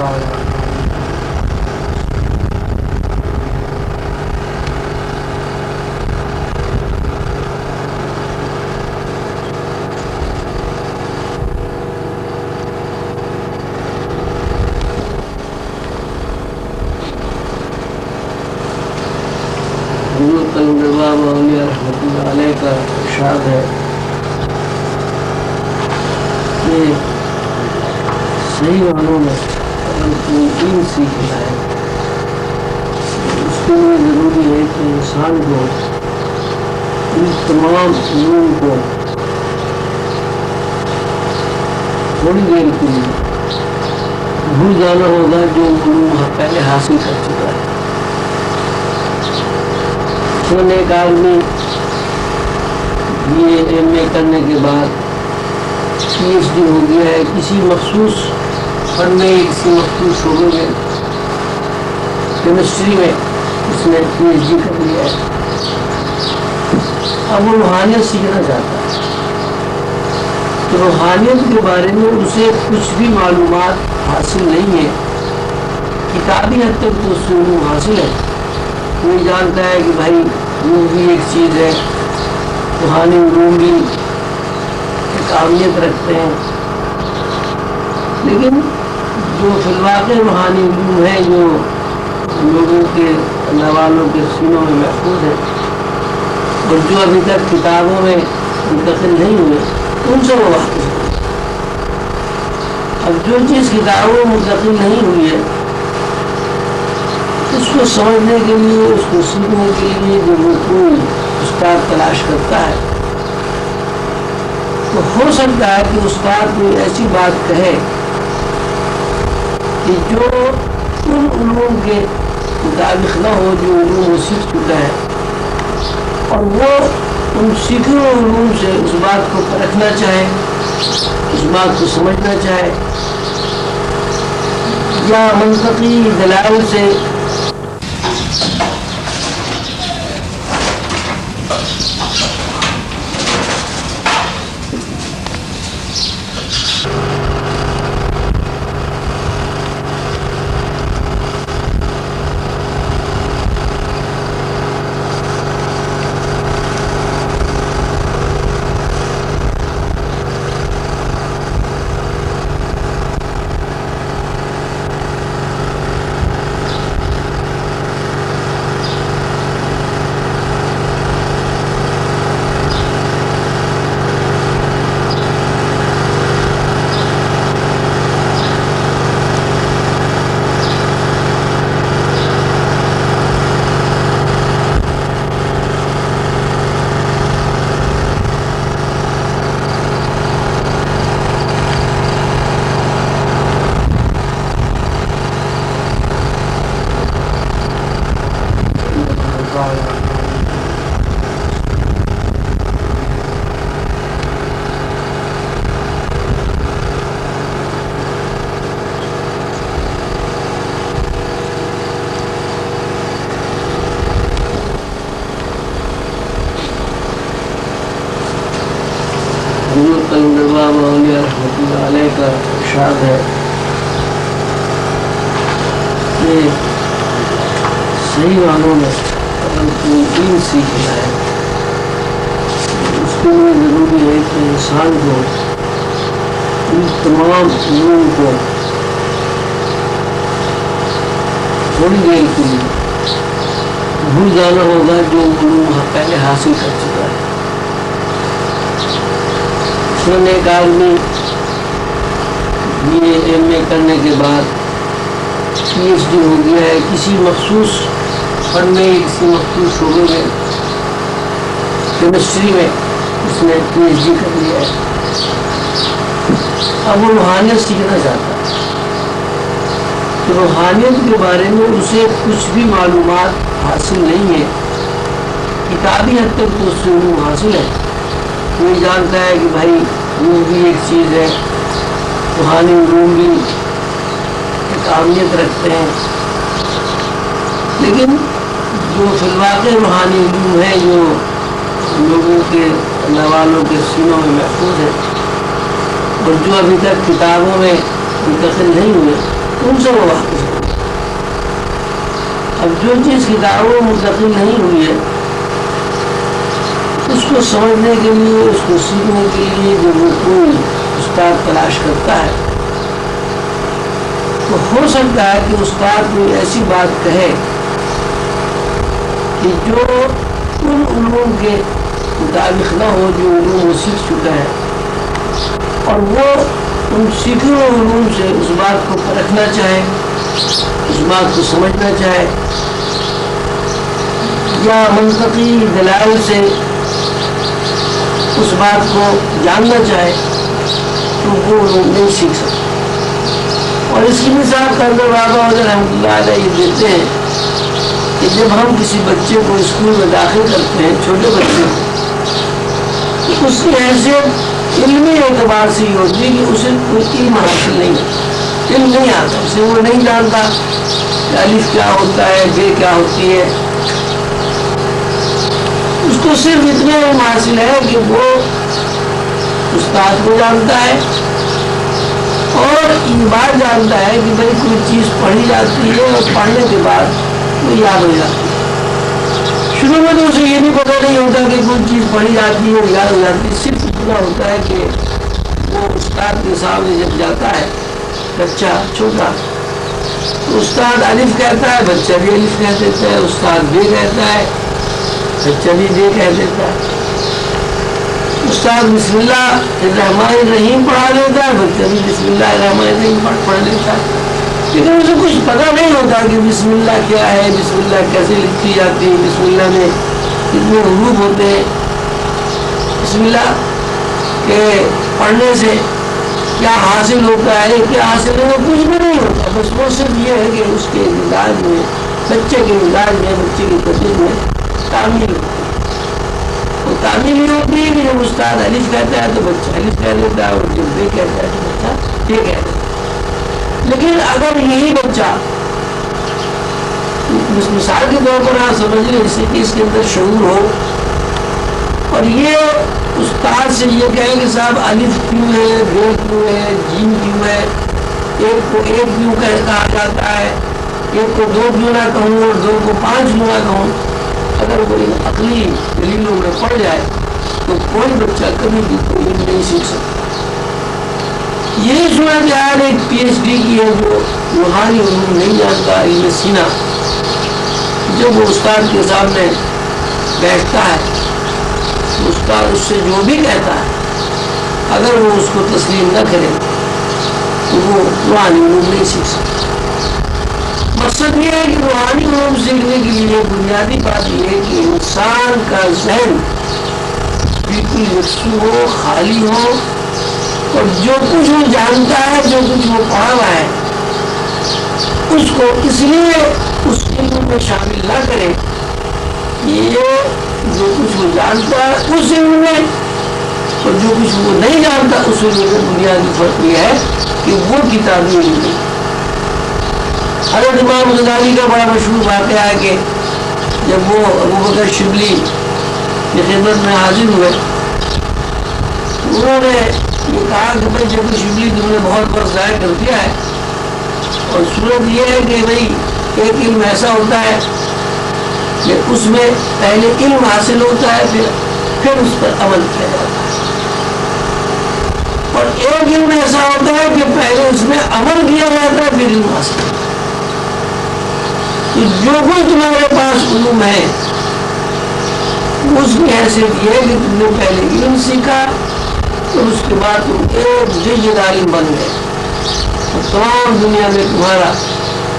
رحمۃ اللہ علیہ کا ارشاد ہے کہ صحیح معنوں میں اگر کوئی دین سیکھنا ہے اس کے لیے ضروری ہے کہ انسان کو ان تمام علوم کو تھوڑی دیر کے لیے بھول جانا ہوگا جو علوم پہلے حاصل کر چکا ہے۔ ایک آدمی یہ ایم اے کرنے کے بعد پی ایچ ڈی ہو گیا ہے کسی مخصوص فن میں، کسی مخصوص شعبے میں، کیمسٹری میں اس نے پی ایچ ڈی کر لیا ہے، اب وہ روحانیت سیکھنا چاہتا ہے تو روحانیت کے بارے میں اسے کچھ بھی معلومات حاصل نہیں ہے، کتابی حد تک تو اس سے علوم حاصل ہے، وہ جانتا ہے کہ بھائی روح بھی ایک چیز ہے، روحانی علوم بھی ایک اہمیت رکھتے ہیں، لیکن جو فی الواقع روحانی علوم ہے جو لوگوں کے اللہ والوں کے سینوں میں محفوظ ہے اور جو ابھی تک کتابوں میں منتقل نہیں ہوئے ان سے وہ واقف ہے۔ اب جو چیز کتابوں میں منتقل نہیں ہوئی ہے اس کو سمجھنے کے لیے، اس کو سیکھنے کے لیے جو وہ کوئی استاد تلاش کرتا ہے تو ہو سکتا ہے کہ استاد کوئی ایسی بات کہے کہ جو ان علوم کے مطابق نہ ہو جو علوم وہ سیکھ چکا ہے، اور وہ ان سیکھے ہوئے علوم سے اس بات کو پرکھنا چاہے، اس بات کو سمجھنا چاہے، یا منطقی دلائل سے رحمۃ اللہ علیہ کا ارشاد ہے کہ صحیح معنوں میں اگر کوئی دین سیکھنا ہے اس کے لیے ضروری ہے کہ انسان کو ان تمام علوم کو تھوڑی دیر کے لیے بھول جانا ہوگا جو علوم پہلے حاصل کر چکا ہے۔ ایک آدمی یہ ایم اے کرنے کے بعد پی ایچ ڈی ہو گیا ہے کسی مخصوص فن میں، کسی مخصوص شعبے میں، کیمسٹری میں اس نے پی ایچ ڈی کر لیا ہے، اب وہ روحانیت سیکھنا چاہتا ہے تو روحانیت کے بارے میں اسے کچھ بھی معلومات حاصل نہیں ہے، کتابی حد تک تو اس سے علوم حاصل ہے، وہ جانتا ہے کہ بھائی روح بھی ایک چیز ہے، روحانی علوم بھی ایک اہمیت رکھتے ہیں، لیکن جو فی الواقع روحانی علوم ہے جو لوگوں کے اللہ والوں کے سینوں میں محفوظ ہے اور جو ابھی تک کتابوں میں منتقل نہیں ہوئے ان سے وہ واقف ہے۔ اب جو چیز کتابوں میں منتقل نہیں ہوئی ہے اس کو سمجھنے کے لیے، اس کو سیکھنے کے لیے جب وہ کوئی استاد تلاش کرتا ہے تو ہو سکتا ہے کہ استاد کوئی ایسی بات کہے کہ جو ان علوم کے مطابق نہ ہو جو علوم وہ سیکھ چکا ہے، اور وہ ان سیکھے ہوئے علوم سے اس بات کو پرکھنا چاہے، اس بات کو سمجھنا چاہے، یا منطقی دلائل سے اس بات کو جاننا چاہے تو وہ علوم نہیں سیکھ سکتے۔ اور اس کی مثال قلندر بابا رحمۃ اللہ علیہ یہ دیتے ہیں کہ جب ہم کسی بچے کو اسکول میں داخل کرتے ہیں، چھوٹے بچے کو، تو اس کی حیثیت علمی اعتبار سے یہ ہوتی ہے کہ اسے کوئی علم حاصل نہیں ہے، علم نہیں آتا اسے، وہ نہیں جانتا کہ الف کیا ہوتا ہے، بے کیا ہوتی ہے۔ اس کو صرف اتنا علم حاصل ہے کہ وہ استاد کو جانتا ہے اور یہ بات جانتا ہے کہ بھائی کوئی چیز پڑھی جاتی ہے اور پڑھنے کے بعد وہ یاد ہو جاتی ہے۔ شروع میں تو اسے یہ نہیں پتہ نہیں ہوتا کہ کوئی چیز پڑھی جاتی ہے اور یاد ہو جاتی ہے، صرف اتنا ہوتا ہے کہ وہ استاد کے سامنے جب جاتا ہے بچہ چھوٹا تو استاد الف کہتا ہے، بچہ بھی الف کہہ دیتا ہے، استاد بے کہتا ہے، بچہ بھی بے کہہ دیتا ہے، استاد بسم اللہ الرحمن الرحیم پڑھا لیتا ہے، بچہ بھی بسم اللہ الرحمن الرحیم پڑھ لیتا ہے، لیکن اسے کچھ پتہ نہیں ہوتا کہ بسم اللہ کیا ہے، بسم اللہ کیسے لکھی جاتی ہے، بسم اللہ میں کتنے حروف ہوتے ہیں، بسم اللہ کے پڑھنے سے کیا حاصل ہوتا ہے، کیا حاصل ہے، کچھ بھی نہیں ہوتا، بس وہ صرف یہ ہے کہ اس کے مزاج میں، بچے کے مزاج میں، بچے کی طبیعت میں تعمیل ہوتی ہے۔ وہ تعمیل یہ ہوتی ہے کہ جب استاد الف کہتا ہے تو بچہ الف کہہ دیتا ہے، اور جب بے کہتا ہے تو بچہ بے کہہ دیتا ہے۔ لیکن اگر یہی بچہ مثال کے طور پر آپ سمجھ لیں جس سے کہ اس کے اندر شعور ہو اور یہ استاد سے یہ کہے کہ صاحب الف کیوں ہے، بے کیوں ہے، جیم کیوں ہے، ایک کو ایک کیوں کہا جاتا ہے، ایک کو دو کیوں نہ کہوں اور دو کو پانچ کیوں نہ کہوں، اگر وہ ان عقلی دلیلوں میں پڑ جائے تو کوئی بچہ کبھی بھی کوئی علم نہیں سیکھ سکتا۔ یہ صورتحال ایک پی ایچ ڈی کی ہے جو روحانی علوم نہیں جانتا، علم سینا، جب وہ استاد کے سامنے بیٹھتا ہے استاد اس سے جو بھی کہتا ہے اگر وہ اس کو تسلیم نہ کرے تو وہ روحانی علوم نہیں سیکھ سکتا۔ مقصد یہ ہے کہ روحانی علوم سیکھنے کے لیے بنیادی بات یہ ہے کہ انسان کا ذہن بالکل یکسو ہو، خالی ہو، اور جو کچھ وہ جانتا ہے، جو کچھ وہ پڑھا ہوا ہے اس کو اس لیے اس علم میں شامل نہ کرے کہ یہ جو کچھ وہ جانتا ہے اس علم میں اور جو کچھ وہ نہیں جانتا اس علم میں بنیادی فرق یہ ہے کہ وہ کتابی علم نہیں۔ حضرت امام غزالی کا بڑا مشہور واقعہ ہے کہ جب وہ ابوبکر شبلی کی خدمت میں حاضر ہوئے انہوں نے یہ کہا کہ بھائی جب شبلی تم نے بہت وقت ضائع کر دیا ہے، اور صورت یہ ہے کہ بھائی ایک علم ایسا ہوتا ہے کہ اس میں پہلے علم حاصل ہوتا ہے پھر اس پر عمل کیا جاتا ہے، اور ایک علم ایسا ہوتا ہے کہ پہلے اس میں عمل کیا جاتا ہے پھر علم حاصل ہوتا ہے۔ تو جو کچھ تمہارے پاس علوم ہے اس کی حیثیت یہ ہے کہ تم نے پہلے علم سیکھا اور اس کے بعد تم ایک جید عالم بن گئے اور تمام دنیا میں تمہارا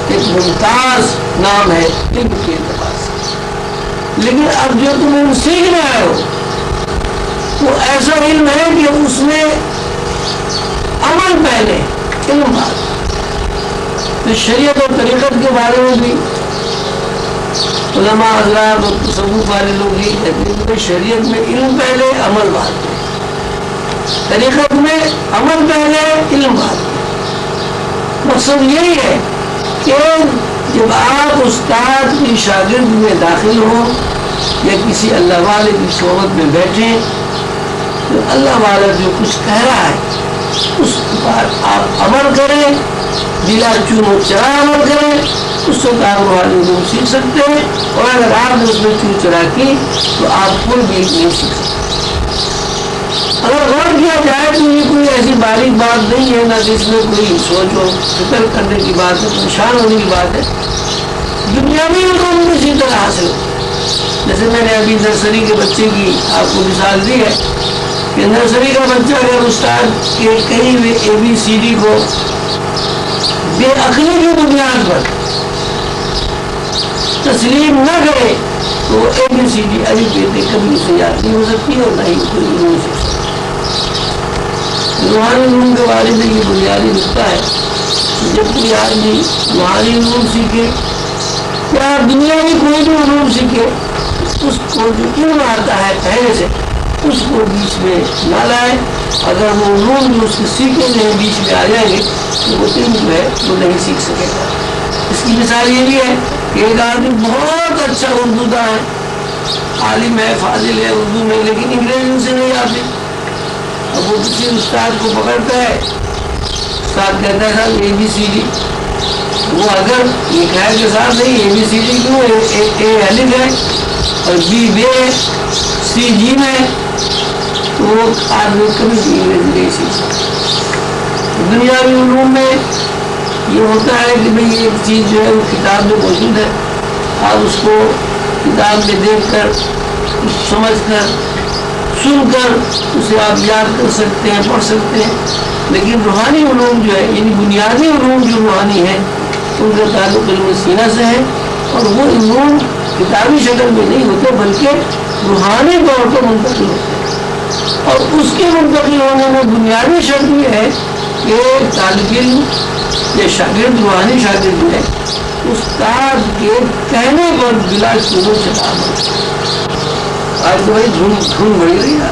ایک ممتاز نام ہے علم کے اعتبار سے۔ لیکن اب جو تم علم سیکھ رہے ہو وہ ایسا علم ہے کہ اس میں عمل پہلے علم بعد۔ تو شریعت اور طریقت کے بارے میں بھی علماء حضرات اور تصوف والے لوگ یہ کہتے ہیں کہ شریعت میں علم پہلے عمل بعد میں، طریقت میں عمل پہلے علم بعد میں۔ مقصد یہی ہے کہ جب آپ استاد کی شاگرد میں داخل ہوں یا کسی اللہ والے کی صحبت میں بیٹھیں تو اللہ والا جو کچھ کہہ رہا ہے اس پر آپ عمل کریں دلا چون چرا عمل کریں اس سے روحانی علوم سیکھ سکتے ہیں، اور اگر آپ نے اس میں چون چرا کی تو آپ کوئی بھی نہیں سیکھ سکتے۔ اگر غور کیا جائے تو یہ کوئی ایسی باریک بات نہیں ہے، نہ جس میں کوئی سوچ و فکر کرنے کی بات ہے، پریشان ہونے کی بات ہے۔ دنیاوی علوم بھی اسی طرح حاصل ہو، جیسے میں نے ابھی نرسری کے بچے کی آپ کو مثال دی ہے کہ نرسری کا بچہ اگر استاد کے کہیں بھی ABCD کو بے عقلی کی بنیاد پر تسلیم نہ کرے تو وہ ABCD الف ب کبھی اسے یاد نہیں ہو سکتی اور نہ ہی کوئی علوم سیکھ سکتا۔ روحانی علوم کے بارے میں یہ بنیادی نقطہ ہے، جب کوئی آدمی روحانی علوم سیکھے یا دنیا میں کوئی بھی علوم سیکھے، اس کو جو علم آتا ہے پہلے سے اس کو بیچ میں نہ لائے۔ اگر وہ علوم جو اس کے سیکھے جو بیچ میں آ جائیں گے تو وہ علم جو ہے وہ نہیں سیکھ سکے گا۔ اس کی مثال یہ بھی ہے کہ ایک آدمی بہت اچھا اردو داں ہے، عالم ہے، فاضل ہے اردو میں، لیکن انگریزی اسے نہیں آتی۔ اب وہ کسی استاد کو پکڑتا ہے، استاد کہتا ہے صاحب ABCD، وہ اگر یہ خیر کے ساتھ نہیں ABCD کیوں A الف ہے اور B بے ہے، C جیم ہے، تو وہ آدمی کبھی بھی انگریزی نہیں سیکھ سکتا۔ دنیاوی علوم میں یہ ہوتا ہے کہ بھئی ایک چیز جو ہے وہ کتاب میں موجود ہے، آپ اس کو کتاب میں دیکھ کر سمجھ کر سن کر اسے آپ یاد کر سکتے ہیں، پڑھ سکتے ہیں، لیکن روحانی علوم جو ہے یعنی بنیادی علوم جو روحانی ہے ان کا تعلق علم سینہ سے ہے، اور وہ علوم کتابی شکل میں نہیں ہوتے بلکہ روحانی طور پر منتقل ہوتے ہیں، اور اس کے منتقل ہونے میں بنیادی شرط یہ ہے کہ طالب علم یا شاگرد روحانی شاگرد جو ہے استاد کے کہنے پر بلا شروع سے کام ہوتا ہے۔ آج تو بھائی دھن بڑی رہی ہے۔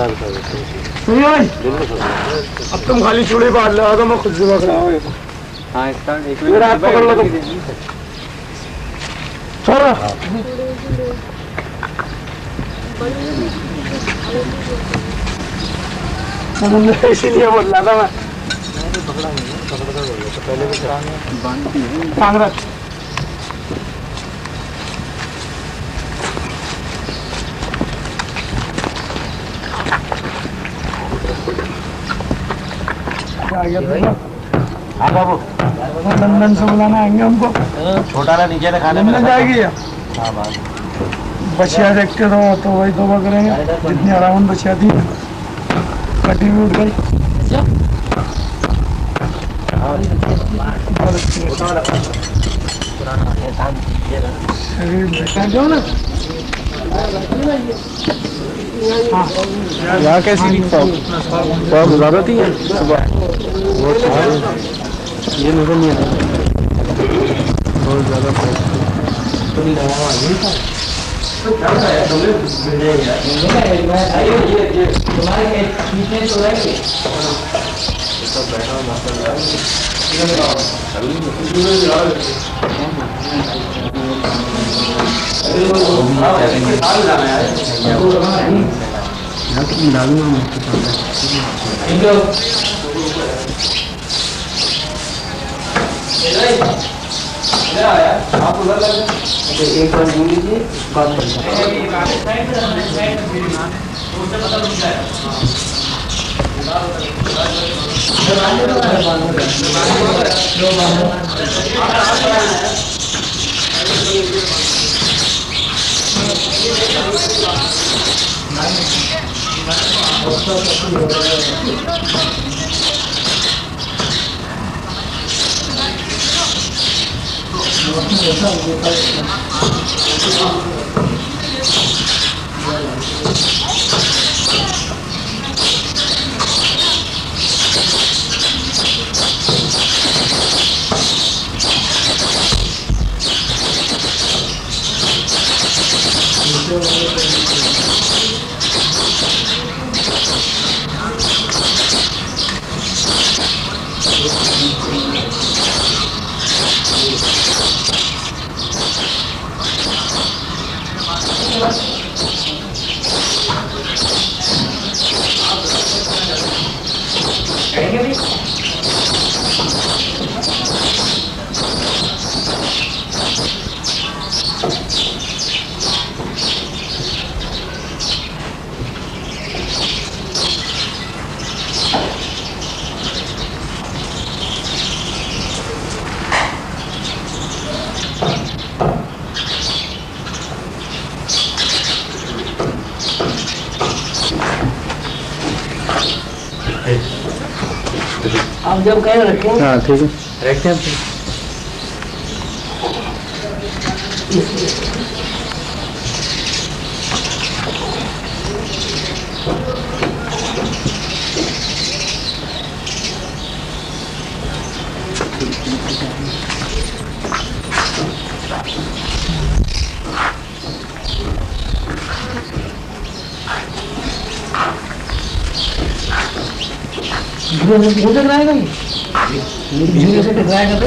صحیح ہے اب تم خالی چوڑی باندھ لگا دو میں خود سے بک رہا ہوں ہاں اسٹارٹ ایک میرا ہاتھ پکڑ لو تم چھوڑو اسی لیے بول رہا تھا میں کانگریس ہاں بابو لندن سے بلانا آئیں گے ہم کو چھوٹا نا نیچے کھانے لندن جائے گی ہاں بابو بچیاں دیکھتے رہو تو وہی توبہ کریں گے جتنی آرام بچیاں تھی کٹی بھی اٹھ گئی یہاں کیسی بہت زیادہ تھی صبح یہ نظر نہیں آتا بہت زیادہ ایک بار بول لیجیے بات آپ جب کہیں رکھیں ہاں ٹھیک ہے رکھتے ہیں ٹکرائے گا یہ سے ٹکرائے گا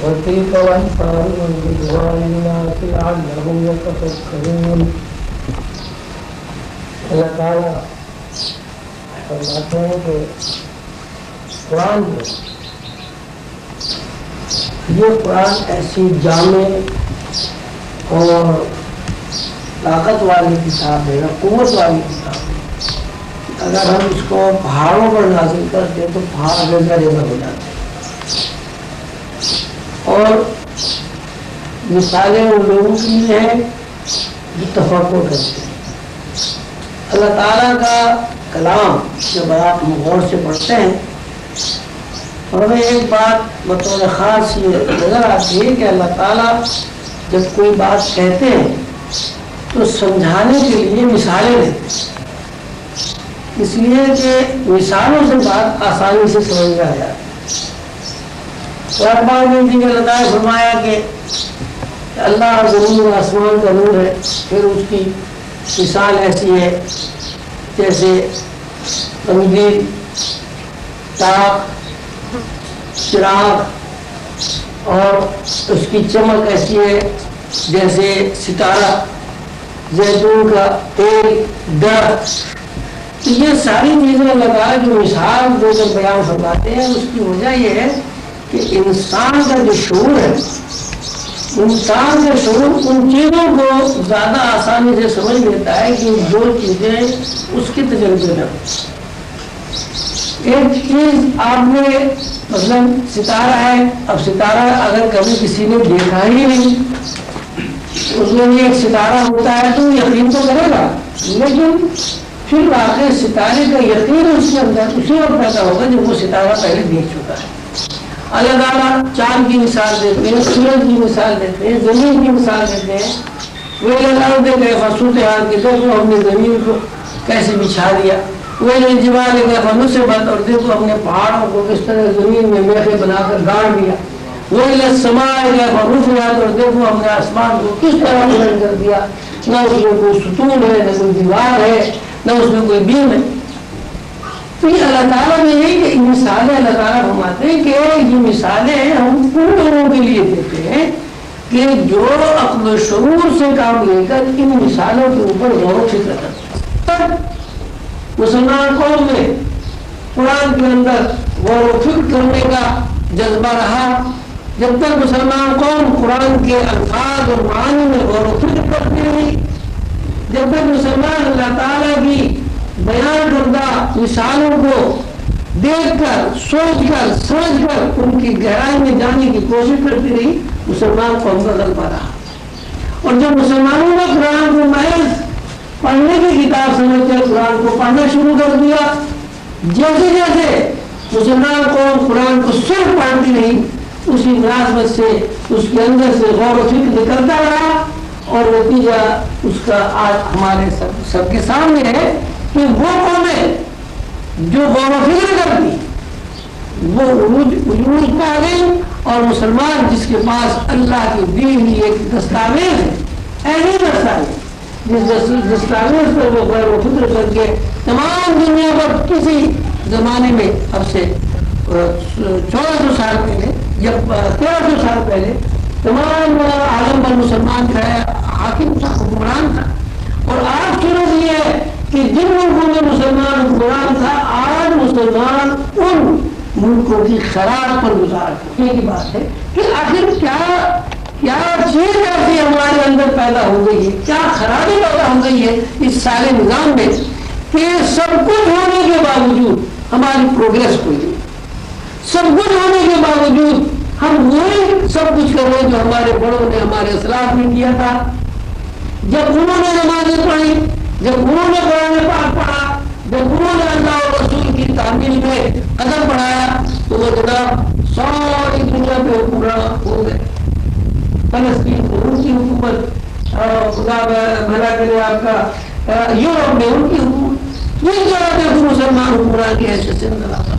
وتلك وأمثال نضربها للناس لعلهم يتفكرون. اللہ تعالیٰ فرماتے ہیں کہ قرآن یہ قرآن ایسی جامع اور طاقت والی کتاب ہے، قوت والی کتاب ہے. اگر ہم اس کو پہاڑوں پر نازل کرتے تو پہاڑ ریزہ ریزہ ہو جاتے ہیں. اور مثالیں ان لوگوں کے لیے ہیں جو تفکر کرتے ہیں. اللہ تعالیٰ کا کلام جب آپ غور سے پڑھتے ہیں اور ہمیں ایک بات بطور خاص یہ نظر آتی ہے کہ اللہ تعالیٰ جب کوئی بات کہتے ہیں تو سمجھانے کے لیے مثالیں دیتے ہیں، اس لیے کہ مثالوں سے بات آسانی سے سمجھ میں آ جاتی ہے. اقبال میں جی اللہ تعالیٰ نے فرمایا کہ اللہ زمین و آسمان کا نور ہے، پھر اس کی مثال ایسی ہے جیسے قمری، تاک، چراغ، اور اس کی چمک ایسی ہے جیسے ستارہ، زیتون کا تیل، درخت. یہ ساری چیزیں اللہ تعالیٰ جو مثال دے کر بیان فرماتے ہیں اس کی وجہ یہ ہے کہ انسان کا جو شعور ہے، انسان کا شعور ان چیزوں کو زیادہ آسانی سے سمجھ لیتا ہے کہ جو چیزیں اس کے تجربے میں ہوں. ایک چیز آپ نے مثلا ستارہ ہے، اب ستارہ اگر کبھی کسی نے دیکھا ہی نہیں، اس میں بھی ایک ستارہ ہوتا ہے تو یقین تو کرے گا، لیکن پھر واقعی ستارے کا یقین اس کے اندر اسی وقت پیدا ہوگا جب وہ ستارہ پہلے دیکھ چکا ہے. اللہ تعالیٰ چاند کی مثال دیتے ہیں، سورج کی مثال دیتے ہیں، زمین کی مثال دیتے ہیں. وہ اللہ دے گئے فصوت حال کے دیکھو ہم نے زمین کو کیسے بچھا دیا، وہ جبال گئے فنو سے بات، اور دیکھو ہم نے پہاڑوں کو کس طرح زمین میں میخیں بنا کر گاڑ دیا. وہ سما گئے فروف یاد، اور دیکھو ہم نے آسمان کو کس طرح بلند کر دیا، نہ اس میں کوئی ستون ہے، نہ کوئی دیوار ہے، نہ اس میں کوئی بیم ہے. تو یہ اللہ تعالیٰ نے یہ کہ مثالیں اللہ تعالیٰ فرماتے ہیں کہ یہ مثالیں ہم ان لوگوں کے لیے دیتے ہیں کہ جو عقل و شعور سے کام لے کر ان مثالوں کے اوپر غور و فکر کرتے ہیں. مسلمان قوم میں قرآن کے اندر غور و فکر کرنے کا جذبہ رہا. جب تک مسلمان قوم قرآن کے الفاظ اور معانی میں غور و فکر کرتی رہی، جب تک مسلمان اللہ تعالیٰ کی بیان کردہ مثالوں کو دیکھ کر، سوچ کر، سمجھ کر ان کی گہرائی میں جانے کی کوشش کرتی رہی، مسلمان قوم کا غلبہ رہا. اور جب مسلمانوں نے قرآن کو محض پڑھنے کی کتاب سمجھ کر قرآن کو پڑھنا شروع کر دیا، جیسے جیسے مسلمان قوم قرآن کو صرف پڑھتی رہی، اسی مناسبت سے اس کے اندر سے غور و فکر نکلتا رہا، اور نتیجہ اس کا آج ہمارے سب کے سامنے ہے کہ وہ قومیں جو غور و فکر کرتی وہ عروج پہ آ گئی، اور مسلمان جس کے پاس اللہ کی دی ہوئی ایک دستاویز ہے، ایسی دستاویز جس دستاویز پر وہ غور و فکر کر کے تمام دنیا پر کسی زمانے میں اب سے 1400 سال پہلے یا 1300 سال پہلے تمام عالم پر مسلمان جو ہے حاکم تھا، حکمران تھا. اور آج صورت یہ ہے کہ جن ملکوں میں مسلمان حکمران تھا آج مسلمان ان ملکوں کی خراب پر گزار کرنے کی بات ہے کہ آخر کیا چیز ایسی ہمارے اندر پیدا ہو گئی ہے، کیا خرابی پیدا ہو گئی ہے اس سارے نظام میں کہ سب کچھ ہونے کے باوجود ہماری پروگریس کوئی نہیں. سب کچھ ہونے کے باوجود ہم وہی سب کچھ کر رہے ہیں جو ہمارے بڑوں نے ہمارے اسلاف نے کیا تھا. جب انہوں نے نمازیں پڑھی، جب انہوں نے قرآن پاک پڑھا، جب انہوں نے اللہ اور رسول کی تعمیل میں قدم بڑھایا تو وہ جناب ساری دنیا پہ حکمران ہو گئے. فلسطین میں ان کی حکومت، خدا بھلا کرے آپ کا یورپ میں ان کی حکومت، جس جگہ پہ کوئی مسلمان حکمران کی حیثیت سے نظر آتا،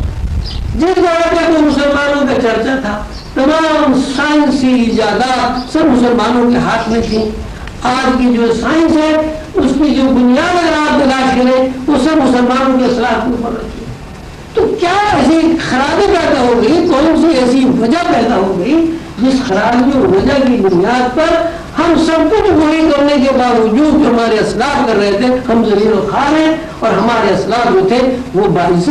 جس جگہ پہ کوئی مسلمانوں کا چرچا تھا، تمام سائنسی ایجادات سب مسلمانوں کے ہاتھ میں تھی. آج کی جو سائنس ہے اس کی جو بنیاد اگر آپ تلاش کریں وہ سب مسلمانوں کے اثرات کے اوپر رکھی ہے. تو کیا ایسی خرابی پیدا ہو گئی، کون سی ایسی وجہ پیدا ہو گئی جس خرابی اور وجہ کی بنیاد پر ہم سب کچھ وہی کرنے کے باوجود جو ہمارے اسلاف کر رہے تھے ہم ذلیل و خوار ہیں، اور ہمارے اسلاف جو تھے وہ باعث.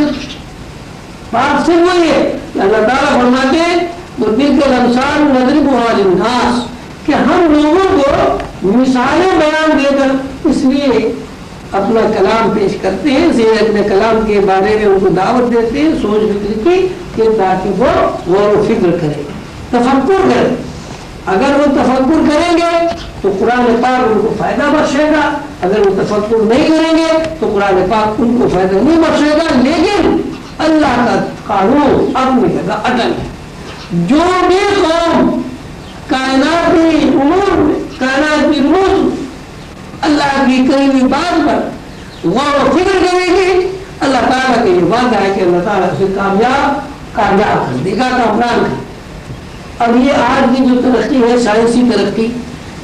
بات صرف وہی ہے کہ اللہ تعالیٰ فرماتے ہیں وَتِلْكَ الْأَمْثَالُ نَضْرِبُهَا لِلنَّاسِ کہ ہم لوگوں کو مثالیں بیان دے کر اس لیے اپنا کلام پیش کرتے ہیں، اپنے کلام کے بارے میں ان کو دعوت دیتے ہیں سوچ فکر کی کہ تاکہ وہ غور و فکر کریں، تفکر کریں. اگر وہ تفکر کریں گے تو قرآن پاک ان کو فائدہ بخشے گا، اگر وہ تفکر نہیں کریں گے تو قرآن پاک ان کو فائدہ نہیں بخشے گا. لیکن اللہ کا قانون اپنی جگہ اٹل ہے. جو بھی قوم کائناتی امور میں، کائناتی امور اللہ کی کئی بھی بات پر غور و فکر کرے گی، اللہ تعالیٰ کا یہ وعدہ ہے کہ اللہ تعالیٰ اسے کامیاب کر دے گا، کامران کر. اب یہ آج کی جو ترقی ہے سائنسی ترقی،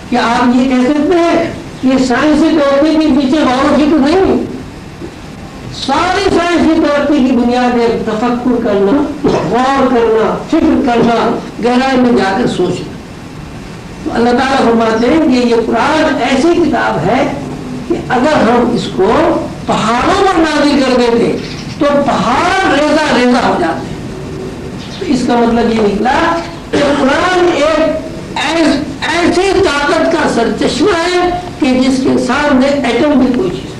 کیا آپ یہ کہہ سکتے ہیں کہ سائنسی ترقی کے پیچھے غور و فکر نہیں ہے؟ ساری سائنسی ترقی کی بنیاد ہے تفکر کرنا، غور کرنا، فکر کرنا، گہرائی میں جا کر سوچنا. تو اللہ تعالیٰ فرماتے ہیں کہ یہ قرآن ایسی کتاب ہے کہ اگر ہم اس کو پہاڑوں پر نازل کر دیتے تو پہاڑ ریزہ ریزہ ہو جاتے ہیں. تو اس کا مطلب یہ نکلا کہ قرآن ایک ایسی طاقت کا سرچشمہ ہے کہ جس کے سامنے ایٹم بھی کوئی چیز.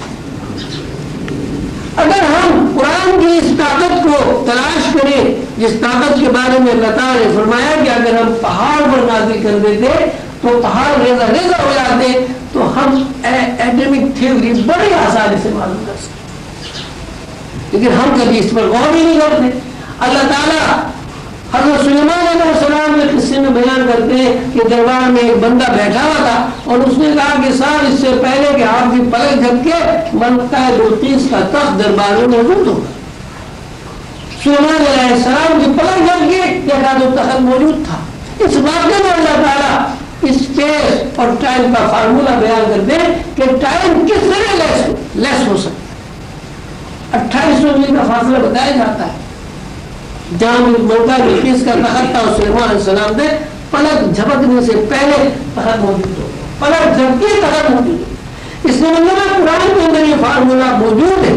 اگر ہم قرآن کی اس طاقت کو تلاش کریں جس طاقت کے بارے میں اللہ تعالیٰ نے فرمایا کہ اگر ہم پہاڑ پر نازل کر دیتے تو پہاڑ ریزہ ریزہ ہو جاتے، تو ہم ایٹمک تھیوری بڑی آسانی سے معلوم کر سکتے. لیکن ہم کبھی اس پر غور ہی نہیں کرتے. اللہ تعالیٰ حضرت سلیمان علیہ السلام کے قصے میں بیان کرتے ہیں کہ دربار میں ایک بندہ بیٹھا ہوا تھا اور اس نے کہا کہ صاحب اس سے پہلے کہ آپ کی پلک جھپکے ملکہ بلقیس کا تخت دربار میں موجود ہوگا. سلیمان علیہ السلام کی پلک جھپکی دیکھا تو تخت موجود تھا. اس واقعے میں اللہ تعالیٰ اسپیس اور ٹائم کا فارمولہ بیان کرتے ہیں کہ ٹائم کس طرح لیس ہو سکتا. 2800 میل کا فاصلہ بتایا جاتا ہے جہاں ملکہ بلقیس کا تخت تھا اور سلیمان علیہ السلام نے پلک جھپکنے سے پہلے تخت موجود ہو گیا، پلک جھپکی تخت موجود ہو. اس لیے مطلب قرآن کے اندر یہ فارمولہ موجود ہے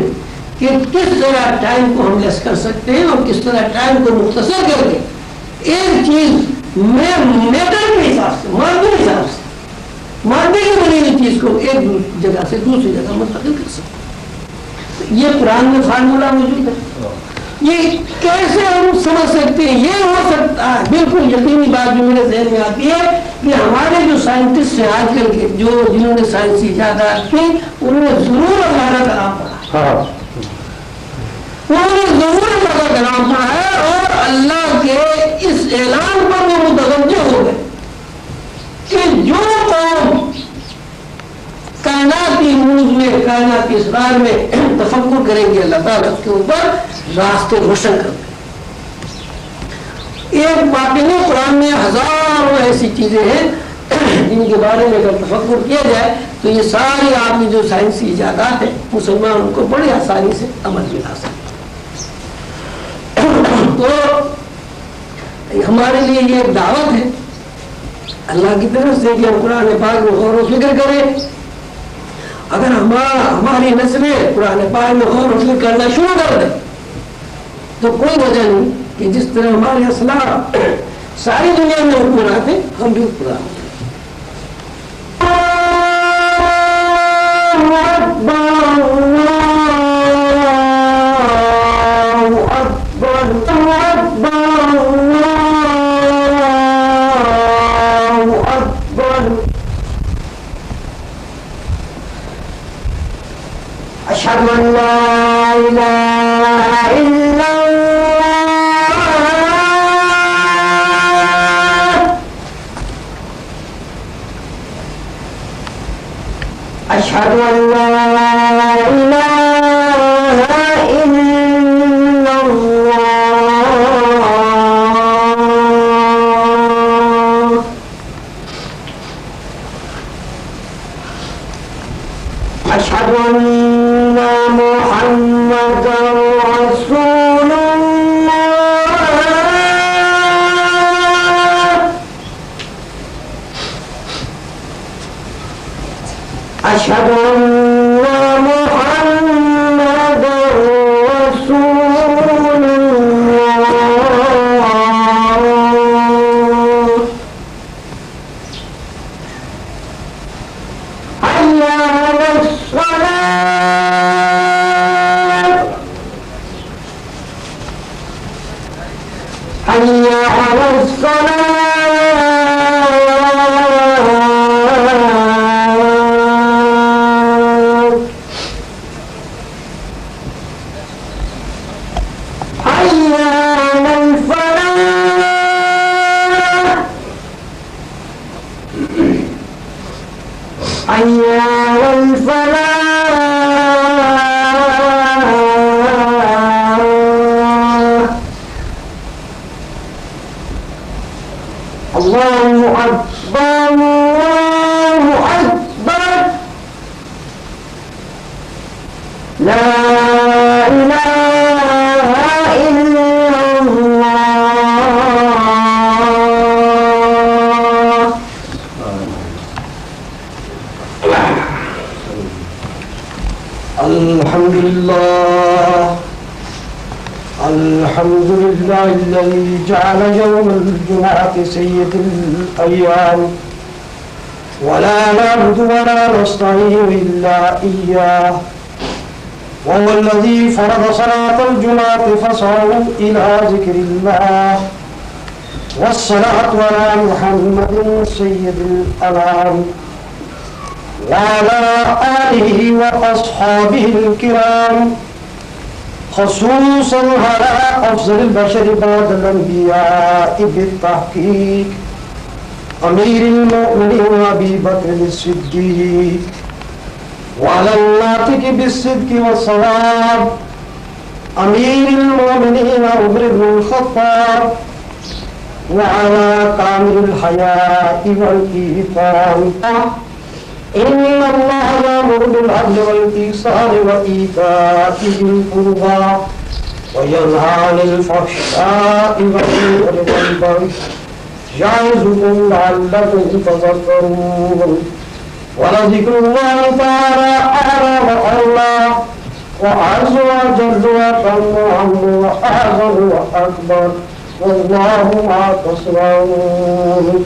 کہ کس طرح ٹائم کو ہم لیس کر سکتے ہیں اور کس طرح ٹائم کو مختصر کر کے ایک چیز میٹر کے حساب سے، مادے کے حساب سے، مادے کی بنی ہوئی چیز کو ایک جگہ سے دوسری جگہ منتقل کر سکتے ہیں. یہ قرآن میں فارمولہ موجود ہے. یہ کیسے ہم سمجھ سکتے ہیں؟ یہ ہو سکتا ہے بالکل یقینی بات جو میرے ذہن میں آتی ہے کہ ہمارے جو سائنٹسٹ ہیں آج کل کے جنہوں نے سائنسی ایجادات کی انہوں نے ضرور اللہ کا کلام پڑھا، انہوں نے ضرور اللہ کا کلام پڑھا ہے اور اللہ کے اس اعلان پر وہ متوجہ ہو گئے کہ جو قوم کائناتی امور میں، کائناتی اسرار میں تفکر کریں گے اللہ تعالیٰ اس کے اوپر راستے روشن کر دیں. ایک واقعی قرآن میں ہزاروں ایسی چیزیں ہیں جن کے بارے میں اگر تفکر کیا جائے تو یہ ساری آپ کی جو سائنسی ایجادات ہیں مسلمان ان کو بڑی آسانی سے عمل میں لا سکتے ہیں. تو ہمارے لیے یہ ایک دعوت ہے اللہ کی طرف سے کہ ہم قرآن پاک میں غور و فکر کریں. اگر ہماری نسلیں قرآن پاک میں غور و فکر کرنا شروع کر دیں تو کوئی وجہ نہیں کہ جس طرح ہمارے اسلاف ساری دنیا میں حکمران تھے ہم بھی حکمران ہیں. أشهد أن لا إله إلا الله أشهد أن لا إله إلا الله أشهد أن محمد رسول الله أشهد أن محمد رسول الله حي على الصلاة حي على الصلاة حي على الفلاح حي على الفلاح. الله أكبر الله أكبر لا إله إلا الله. الحمد لله الحمد لله الذي جعل يوم الجمعة سيد الأيام ولا نعبد ولا نستعين إلا إياه وهو الذي فرض صلاة الجمعة فصاروا إلى ذكر الله والصلاة على محمد سيد الأنام وعلى آله وأصحابه الكرام خصوصا على أفضل البشر بعد الأنبياء بالتحقيق أمير المؤمنين أبي بكر الصديق وعلى الناطق بالصدق والصواب أمير المؤمنين عمر بن الخطاب وعلى كامل الحياء والإيثار. إن الله يأمر بالعدل والإحسان وإيتاء ذي القربى وينهى عن الفحشاء والمنكر والبغي يعظكم لعلكم تذكرون. ولذكر الله تعالى أعلى وأعلى وأعز وأجل وأتم وأعم وأعظم وأكبر والله مع تصنعون.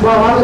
Wow,